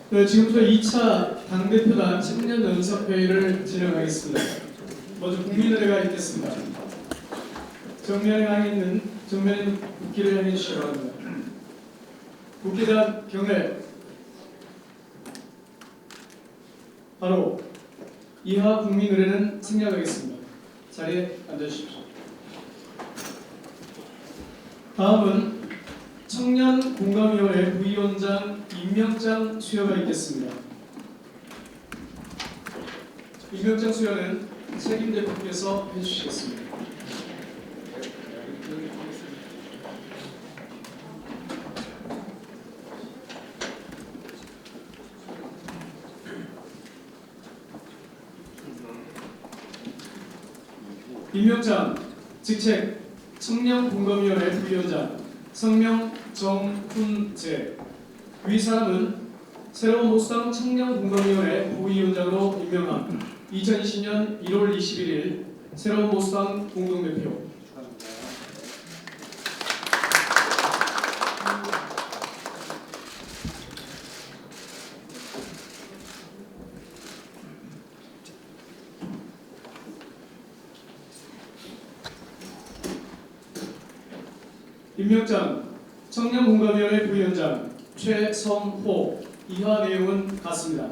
네, 지금부터 2차 당대표단 청년 연석회의를 진행하겠습니다. 먼저 국민의례가 있겠습니다. 정면에 국기를 향해 주시기 바랍니다. 국기단 경례. 바로 이하 국민의례는 생략하겠습니다. 자리에 앉아주십시오. 다음은 청년공감위원회 부위원장 임명장 수여가 있겠습니다. 임명장 수여는 책임대표께서 해주시겠습니다. 임명장 직책 청년공감위원회 부위원장 성명 정훈재. 위 사람은 새로운 보수당 청년공감위원회 부위원장으로 임명한 2020년 1월 21일 새로운 보수당 공동대표. 임명장 청년공감위원회 부위원장 최성호. 이하 내용은 같습니다.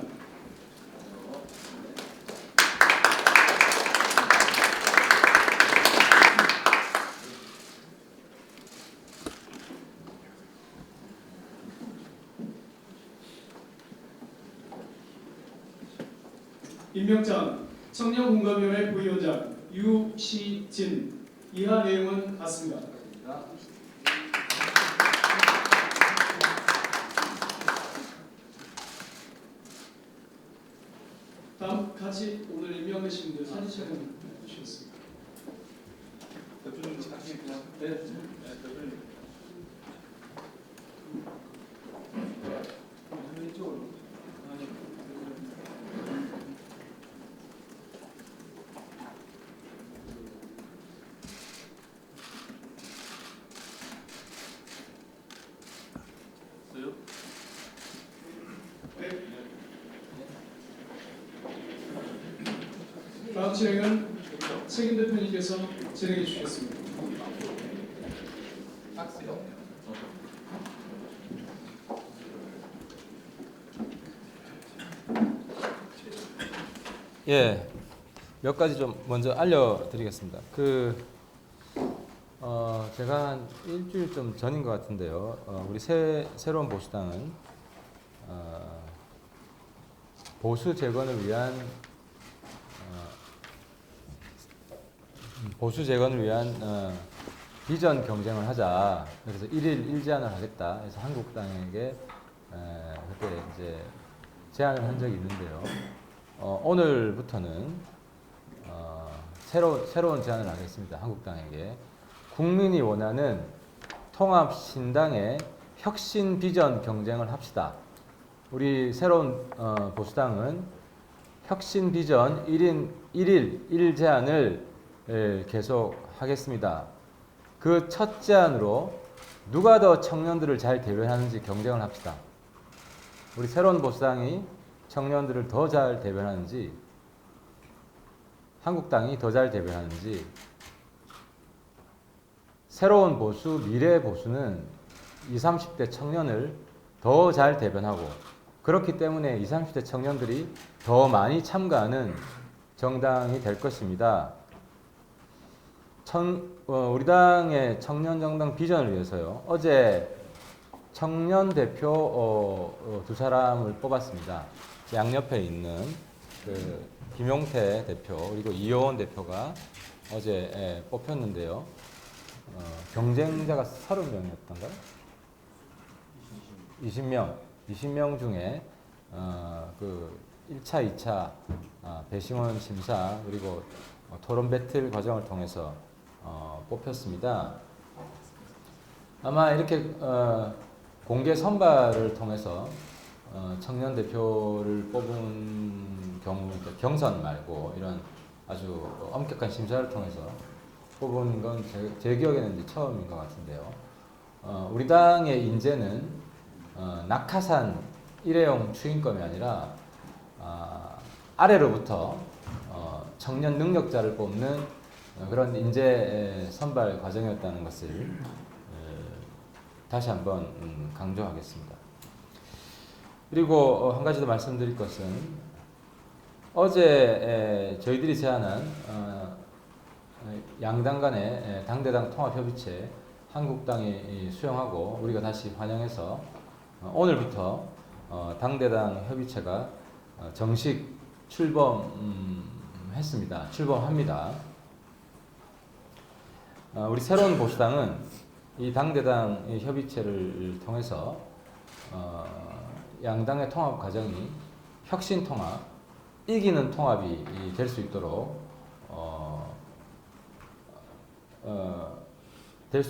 임명장 청년공감위원회 부위원장 유시진. 이하 내용은 같습니다. 다음 같이 오늘 임명되신 분들 사진 촬영 해주시겠습니다. 대표님 같이 그냥 대표님. 이쪽으로. 다음 진행은 책임 대표님께서 진행해 주시겠습니다. 예, 몇 가지 좀 먼저 알려드리겠습니다. 제가 한 일주일 좀 전인 것 같은데요. 우리 새로운 보수당은 보수 재건을 위한 비전 경쟁을 하자. 그래서 1일 1제안을 하겠다. 그래서 한국당에게 그때 이제 제안을 한 적이 있는데요. 오늘부터는 새로운 제안을 하겠습니다. 한국당에게 국민이 원하는 통합신당의 혁신 비전 경쟁을 합시다. 우리 새로운 보수당은 혁신 비전 1일 1제안을 계속 하겠습니다. 그 첫 제안으로 누가 더 청년들을 잘 대변하는지 경쟁을 합시다. 우리 새로운 보수당이 청년들을 더 잘 대변하는지, 한국당이 더 잘 대변하는지. 새로운 보수, 미래 보수는 20, 30대 청년을 더 잘 대변하고, 그렇기 때문에 20, 30대 청년들이 더 많이 참가하는 정당이 될 것입니다. 우리 당의 청년정당 비전을 위해서요. 어제 청년 대표 두 사람을 뽑았습니다. 양옆에 있는 김용태 대표 그리고 이효원 대표가 어제 뽑혔는데요. 경쟁자가 30명이었던가요? 20명 중에 1차, 2차 배심원 심사 그리고 토론 배틀 과정을 통해서 뽑혔습니다. 아마 이렇게 공개 선발을 통해서 청년 대표를 뽑은 경우, 경선 말고 이런 아주 엄격한 심사를 통해서 뽑은 건 제 기억에는 이제 처음인 것 같은데요. 우리 당의 인재는 낙하산 일회용 추인검이 아니라 아래로부터 청년 능력자를 뽑는 그런 인재 선발 과정이었다는 것을 다시 한번 강조하겠습니다. 그리고 한 가지 더 말씀드릴 것은 어제 저희들이 제안한 양당 간의 당대당 통합협의체 한국당이 수용하고 우리가 다시 환영해서 오늘부터 당대당 협의체가 정식 출범합니다. 우리 새로운 보수당은 이 당대당 협의체를 통해서 양당의 통합 과정이 혁신 통합, 이기는 통합이 될 수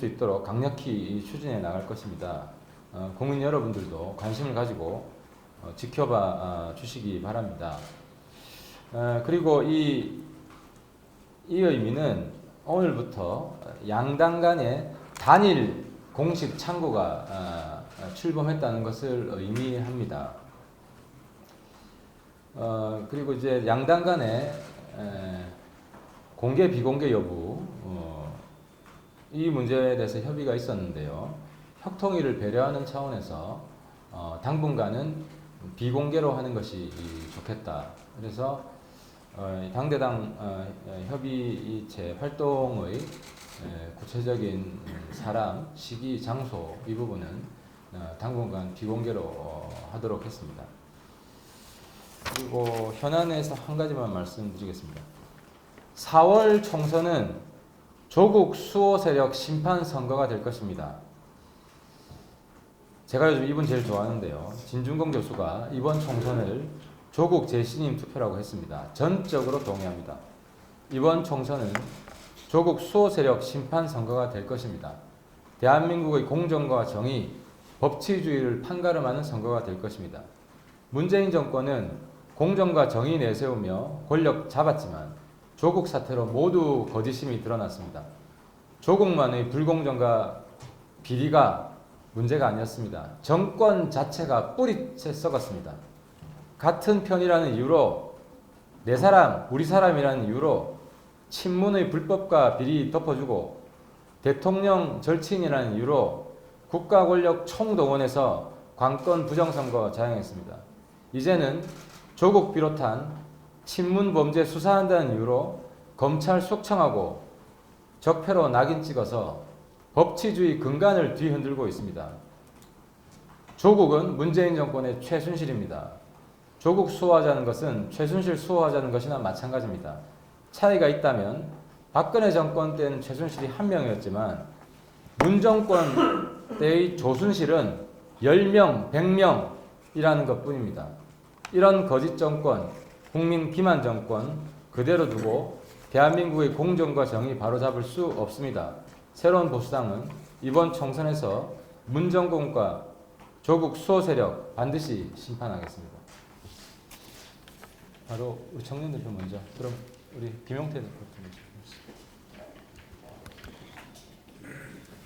있도록 강력히 추진해 나갈 것입니다. 국민 여러분들도 관심을 가지고 지켜봐 주시기 바랍니다. 그리고 이 의미는 오늘부터 양당 간의 단일 공식 창구가 출범했다는 것을 의미합니다. 그리고 이제 양당 간의 공개 비공개 여부 이 문제에 대해서 협의가 있었는데요. 혁통위를 배려하는 차원에서 당분간은 비공개로 하는 것이 좋겠다. 그래서 당대당 협의체 활동의 구체적인 사람, 시기, 장소 이 부분은 당분간 비공개로 하도록 했습니다. 그리고 현안에서 한 가지만 말씀드리겠습니다. 4월 총선은 조국 수호 세력 심판 선거가 될 것입니다. 제가 요즘 이분 제일 좋아하는데요. 진중권 교수가 이번 총선을 조국 재신임 투표라고 했습니다. 전적으로 동의합니다. 이번 총선은 조국 수호 세력 심판 선거가 될 것입니다. 대한민국의 공정과 정의, 법치주의를 판가름하는 선거가 될 것입니다. 문재인 정권은 공정과 정의 내세우며 권력 잡았지만 조국 사태로 모두 거짓임이 드러났습니다. 조국만의 불공정과 비리가 문제가 아니었습니다. 정권 자체가 뿌리채 썩었습니다. 같은 편이라는 이유로 내 사람, 우리 사람이라는 이유로 친문의 불법과 비리 덮어주고 대통령 절친이라는 이유로 국가 권력 총동원해서 관건 부정선거 자행했습니다. 이제는 조국 비롯한 친문 범죄 수사한다는 이유로 검찰 숙청하고 적폐로 낙인 찍어서 법치주의 근간을 뒤흔들고 있습니다. 조국은 문재인 정권의 최순실입니다. 조국 수호하자는 것은 최순실 수호하자는 것이나 마찬가지입니다. 차이가 있다면 박근혜 정권 때는 최순실이 한 명이었지만 문 정권 때의 조순실은 10명, 100명이라는 것뿐입니다. 이런 거짓 정권, 국민 기만 정권 그대로 두고 대한민국의 공정과 정의 바로잡을 수 없습니다. 새로운 보수당은 이번 총선에서 문 정권과 조국 수호 세력 반드시 심판하겠습니다. 바로 우리 청년 대표 먼저. 그럼 우리 김용태 대표 먼저.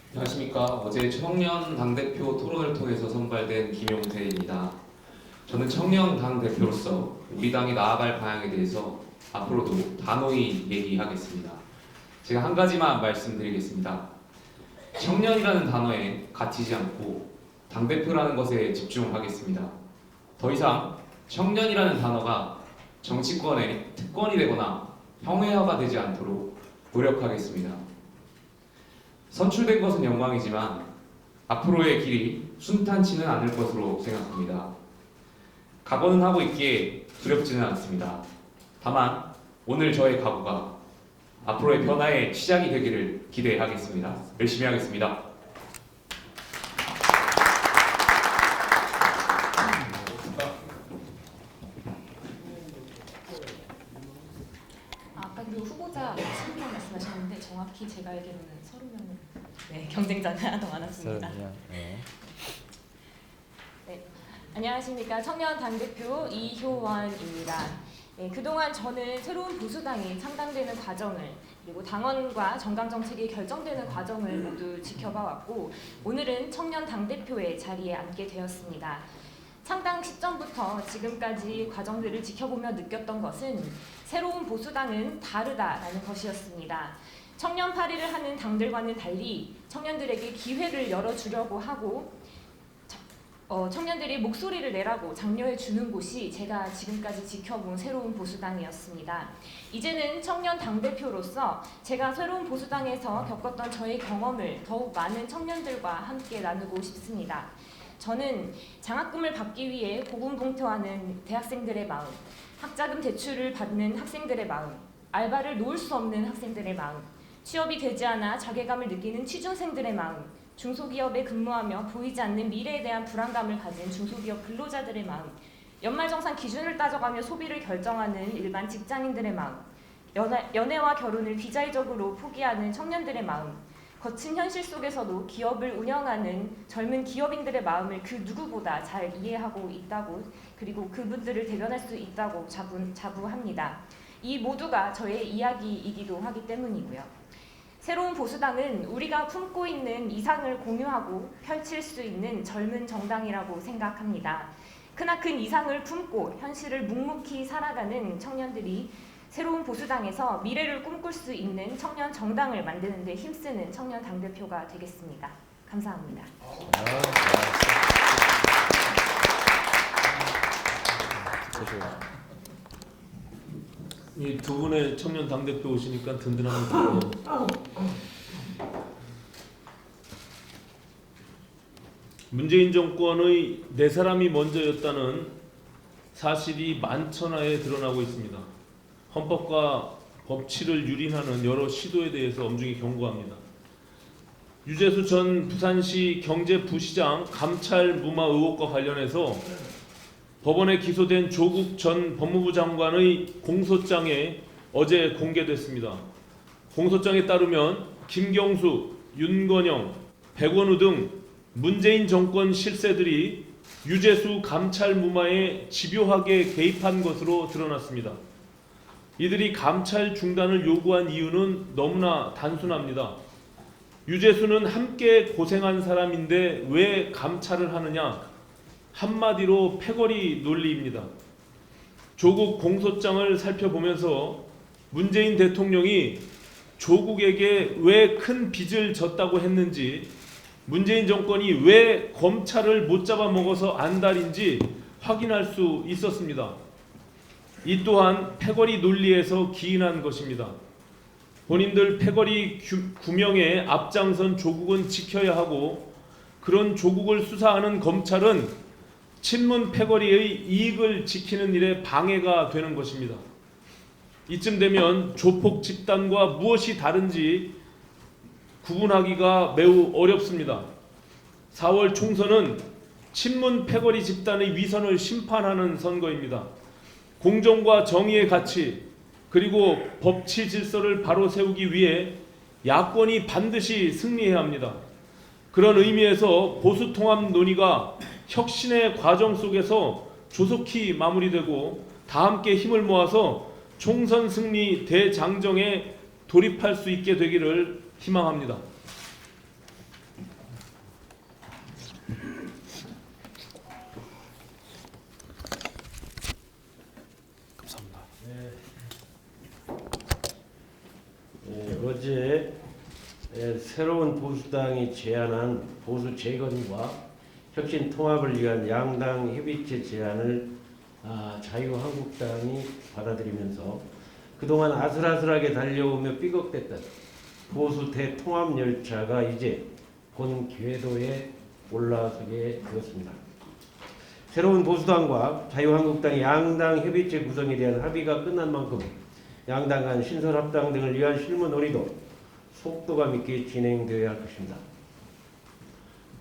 안녕하십니까. 어제 청년 당대표 토론을 통해서 선발된 김용태입니다. 저는 청년 당대표로서 우리 당이 나아갈 방향에 대해서 앞으로도 단호히 얘기하겠습니다. 제가 한 가지만 말씀드리겠습니다. 청년이라는 단어에 갇히지 않고 당대표라는 것에 집중하겠습니다. 더 이상 청년이라는 단어가 정치권의 특권이 되거나 형해화가 되지 않도록 노력하겠습니다. 선출된 것은 영광이지만 앞으로의 길이 순탄치는 않을 것으로 생각합니다. 각오는 하고 있기에 두렵지는 않습니다. 다만 오늘 저의 각오가 앞으로의 변화의 시작이 되기를 기대하겠습니다. 열심히 하겠습니다. 아까 그 후보자 10명 말씀하셨는데 정확히 제가 알기로는 30명 경쟁자가 더 많았습니다. 네, 안녕하십니까. 청년 당대표 이효원입니다. 네, 그동안 저는 새로운 보수당이 창당되는 과정을 그리고 당원과 정당 정책이 결정되는 과정을 모두 지켜봐 왔고 오늘은 청년 당대표의 자리에 앉게 되었습니다. 창당 창당 시점부터 지금까지 과정들을 지켜보며 느꼈던 것은 새로운 보수당은 다르다라는 것이었습니다. 청년 파리를 하는 당들과는 달리 청년들에게 기회를 열어주려고 하고 청년들이 목소리를 내라고 장려해 주는 곳이 제가 지금까지 지켜본 새로운 보수당이었습니다. 이제는 청년 당대표로서 제가 새로운 보수당에서 겪었던 저의 경험을 더욱 많은 청년들과 함께 나누고 싶습니다. 저는 장학금을 받기 위해 고군분투하는 대학생들의 마음, 학자금 대출을 받는 학생들의 마음, 알바를 놓을 수 없는 학생들의 마음, 취업이 되지 않아 자괴감을 느끼는 취준생들의 마음, 중소기업에 근무하며 보이지 않는 미래에 대한 불안감을 가진 중소기업 근로자들의 마음, 연말정산 기준을 따져가며 소비를 결정하는 일반 직장인들의 마음, 연애와 결혼을 비자의적으로 포기하는 청년들의 마음, 거친 현실 속에서도 기업을 운영하는 젊은 기업인들의 마음을 그 누구보다 잘 이해하고 있다고, 그리고 그분들을 대변할 수 있다고 자부합니다. 이 모두가 저의 이야기이기도 하기 때문이고요. 새로운 보수당은 우리가 품고 있는 이상을 공유하고 펼칠 수 있는 젊은 정당이라고 생각합니다. 크나큰 이상을 품고 현실을 묵묵히 살아가는 청년들이 새로운 보수당에서 미래를 꿈꿀 수 있는 청년 정당을 만드는 데 힘쓰는 청년 당대표가 되겠습니다. 감사합니다. 이 두 분의 청년 당대표 오시니까 든든합니다. 문재인 정권의 네 사람이 먼저였다는 사실이 만천하에 드러나고 있습니다. 헌법과 법치를 유린하는 여러 시도에 대해서 엄중히 경고합니다. 유재수 전 부산시 경제부시장 감찰 무마 의혹과 관련해서 법원에 기소된 조국 전 법무부 장관의 공소장에 어제 공개됐습니다. 공소장에 따르면 김경수, 윤건영, 백원우 등 문재인 정권 실세들이 유재수 감찰 무마에 집요하게 개입한 것으로 드러났습니다. 이들이 감찰 중단을 요구한 이유는 너무나 단순합니다. 유재수는 함께 고생한 사람인데 왜 감찰을 하느냐? 한마디로 패거리 논리입니다. 조국 공소장을 살펴보면서 문재인 대통령이 조국에게 왜 큰 빚을 졌다고 했는지, 문재인 정권이 왜 검찰을 못 잡아먹어서 안달인지 확인할 수 있었습니다. 이 또한 패거리 논리에서 기인한 것입니다. 본인들 패거리 구명에 앞장선 조국은 지켜야 하고, 그런 조국을 수사하는 검찰은 친문 패거리의 이익을 지키는 일에 방해가 되는 것입니다. 이쯤 되면 조폭 집단과 무엇이 다른지 구분하기가 매우 어렵습니다. 4월 총선은 친문 패거리 집단의 위선을 심판하는 선거입니다. 공정과 정의의 가치, 그리고 법치 질서를 바로 세우기 위해 야권이 반드시 승리해야 합니다. 그런 의미에서 보수 통합 논의가 혁신의 과정 속에서 조속히 마무리되고 다 함께 힘을 모아서 총선 승리 대장정에 돌입할 수 있게 되기를 희망합니다. 감사합니다. 어제 새로운 보수당이 제안한 보수 재건과 혁신 통합을 위한 양당 협의체 제안을 자유한국당이 받아들이면서 그동안 아슬아슬하게 달려오며 삐걱댔던 보수 대통합 열차가 이제 본 궤도에 올라서게 되었습니다. 새로운 보수당과 자유한국당의 양당 협의체 구성에 대한 합의가 끝난 만큼 양당 간 신설 합당 등을 위한 실무 논의도 속도감 있게 진행되어야 할 것입니다.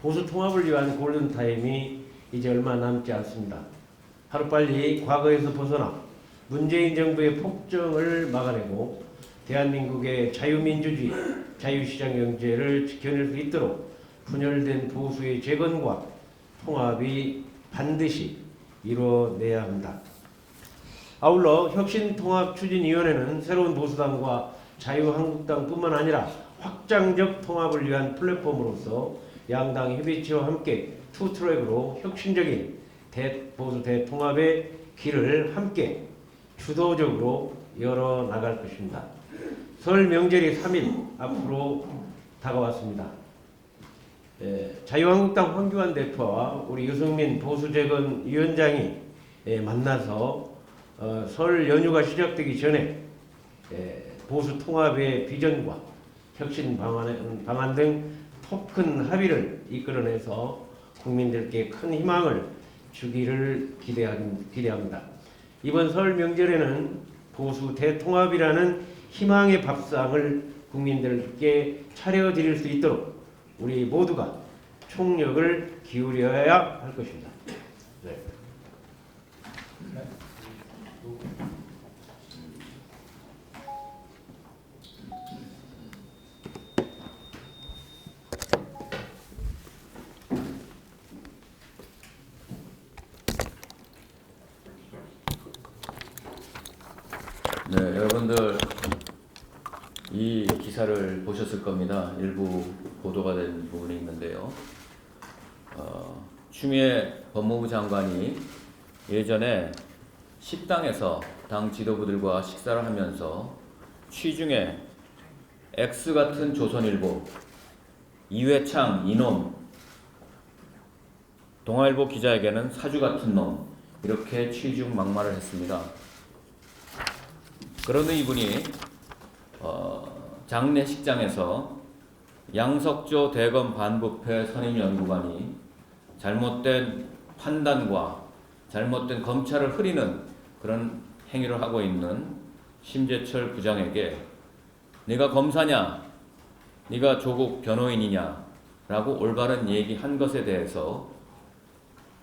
보수 통합을 위한 골든타임이 이제 얼마 남지 않습니다. 하루빨리 과거에서 벗어나 문재인 정부의 폭정을 막아내고 대한민국의 자유민주주의, 자유시장 경제를 지켜낼 수 있도록 분열된 보수의 재건과 통합이 반드시 이루어내야 합니다. 아울러 혁신통합추진위원회는 새로운 보수당과 자유한국당뿐만 아니라 확장적 통합을 위한 플랫폼으로서 양당 협의체와 함께 투트랙으로 혁신적인 보수 대통합의 길을 함께 주도적으로 열어 나갈 것입니다. 설 명절이 3일 앞으로 다가왔습니다. 자유한국당 황교안 대표와 우리 유승민 보수재건위원장이 만나서 설 연휴가 시작되기 전에 보수 통합의 비전과 혁신 방안 등 폭큰 합의를 이끌어내서 국민들께 큰 희망을 주기를 기대합니다. 이번 설 명절에는 보수 대통합이라는 희망의 밥상을 국민들께 차려드릴 수 있도록 우리 모두가 총력을 기울여야 할 것입니다. 네. 네, 여러분들 이 기사를 보셨을 겁니다. 일부 보도가 된 부분이 있는데요. 추미애 법무부 장관이 예전에 식당에서 당 지도부들과 식사를 하면서 취중에 X 같은 조선일보, 이회창 이놈, 동아일보 기자에게는 사주 같은 놈, 이렇게 취중 막말을 했습니다. 그러는 이분이 장례식장에서 양석조 대검 반부패 선임연구관이 잘못된 판단과 잘못된 검찰을 흐리는 그런 행위를 하고 있는 심재철 부장에게 네가 검사냐, 네가 조국 변호인이냐 라고 올바른 얘기한 것에 대해서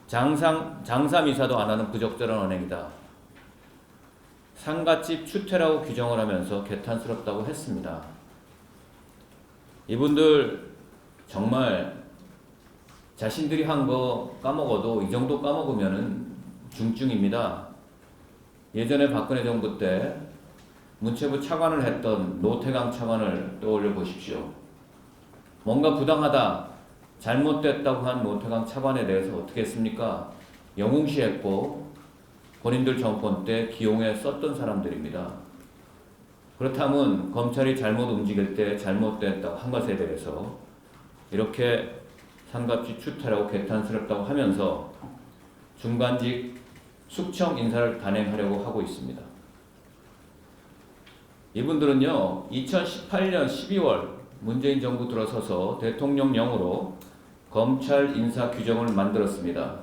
장사미사도 안 하는 부적절한 언행이다, 상갓집 추태라고 규정을 하면서 개탄스럽다고 했습니다. 이분들 정말 자신들이 한 거 까먹어도 이 정도 까먹으면은 중증입니다. 예전에 박근혜 정부 때 문체부 차관을 했던 노태강 차관을 떠올려 보십시오. 뭔가 부당하다, 잘못됐다고 한 노태강 차관에 대해서 어떻게 했습니까? 영웅시했고 본인들 정권 때 기용에 썼던 사람들입니다. 그렇다면 검찰이 잘못 움직일 때 잘못됐다고 한 것에 대해서 이렇게 상갑지 추태라고 개탄스럽다고 하면서 중간직 숙청 인사를 단행하려고 하고 있습니다. 이분들은요, 2018년 12월 문재인 정부 들어서서 대통령령으로 검찰 인사 규정을 만들었습니다.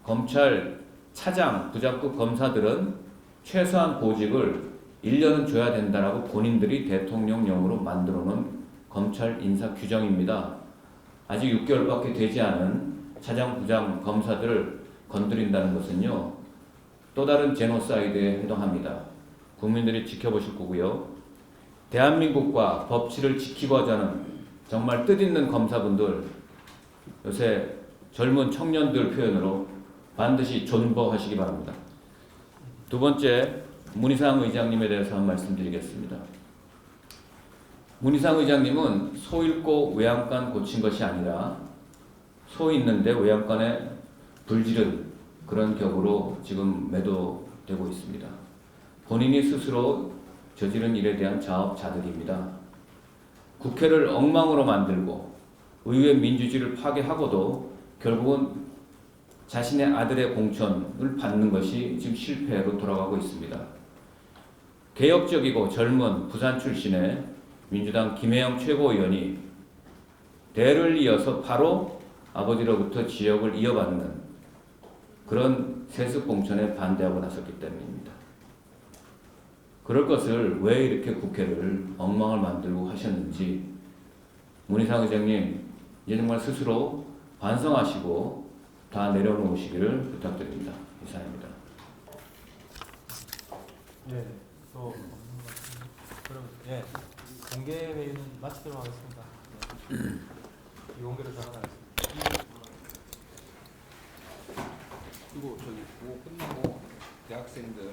검찰 차장, 부장급 검사들은 최소한 보직을 1년은 줘야 된다라고 본인들이 대통령령으로 만들어 놓은 검찰 인사 규정입니다. 아직 6개월밖에 되지 않은 차장, 부장 검사들을 건드린다는 것은요, 또 다른 제노사이드에 해당합니다. 국민들이 지켜보실 거고요. 대한민국과 법치를 지키고 하자는 정말 뜻있는 검사분들, 요새 젊은 청년들 표현으로 반드시 존버하시기 바랍니다. 두 번째, 문희상 의장님에 대해서 한 말씀 드리겠습니다. 문희상 의장님은 소 잃고 외양간 고친 것이 아니라 소 있는데 외양간에 불지른 그런 격으로 지금 매도되고 있습니다. 본인이 스스로 저지른 일에 대한 자업자득입니다. 국회를 엉망으로 만들고 의회 민주주의를 파괴하고도 결국은 자신의 아들의 공천을 받는 것이 지금 실패로 돌아가고 있습니다. 개혁적이고 젊은 부산 출신의 민주당 김혜영 최고위원이 대를 이어서 바로 아버지로부터 지역을 이어받는 그런 세습 공천에 반대하고 나섰기 때문입니다. 그럴 것을 왜 이렇게 국회를 엉망을 만들고 하셨는지 문희상 의장님, 이제 정말 스스로 반성하시고 다 내려놓으시기를 부탁드립니다. 이상입니다. 네, 또 그럼 공개 회의는 마치도록 하겠습니다. 이 공개를 전환하겠습니다. 그리고 저기 그거 끝나고 대학생들